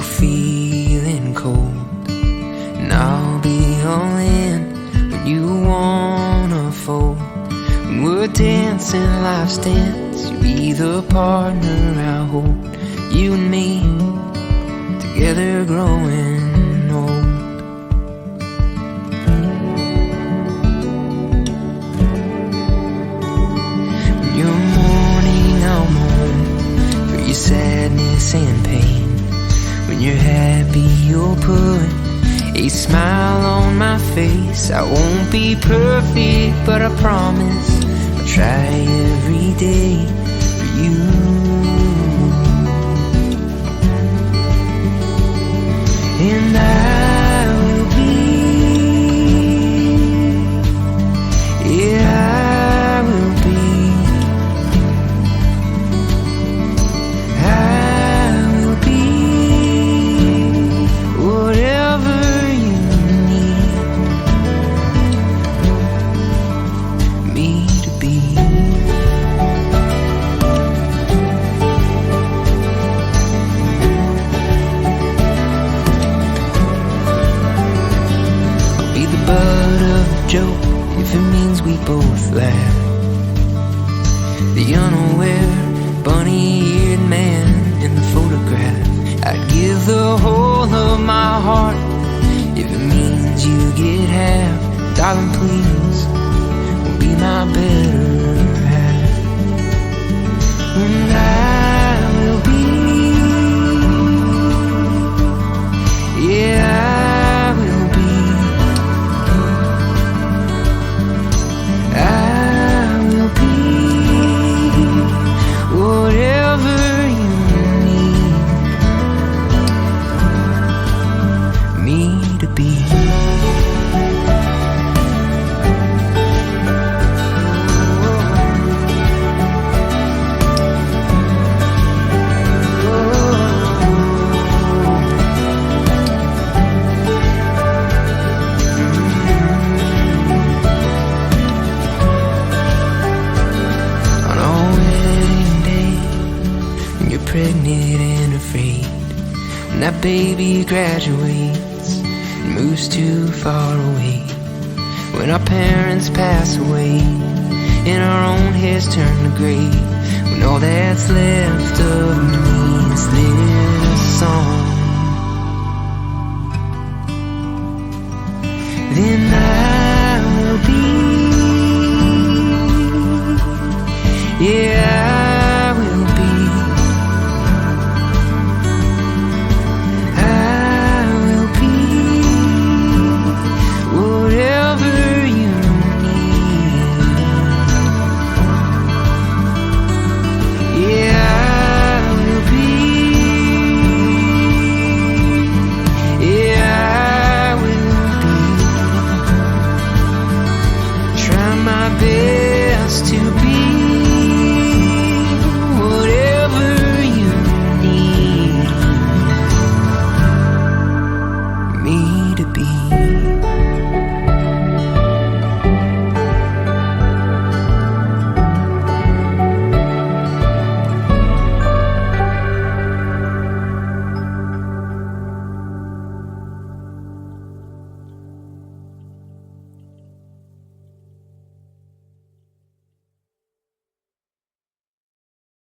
you're feeling cold, and I'll be all in when you wanna fold. When we're dancing life's dance, you'll be the partner I hold. You and me, together growing old. When you're mourning, I'll mourn for your sadness and pain. When you're happy, you'll put a smile on my face. I won't be perfect, but I promise I'll try every day for you. And I will be, yeah, I will be, I will be whatever you need me to be. Butt of a joke if it means we both laugh. The unaware, bunny-eared man in the photograph. I'd give the whole of my heart if it means you get half. Darling, please, will be my better half. And I will be, yeah, whatever you need me to be. Pregnant and afraid, when that baby graduates and moves too far away, when our parents pass away and our own hairs turn to gray, when all that's left of me is living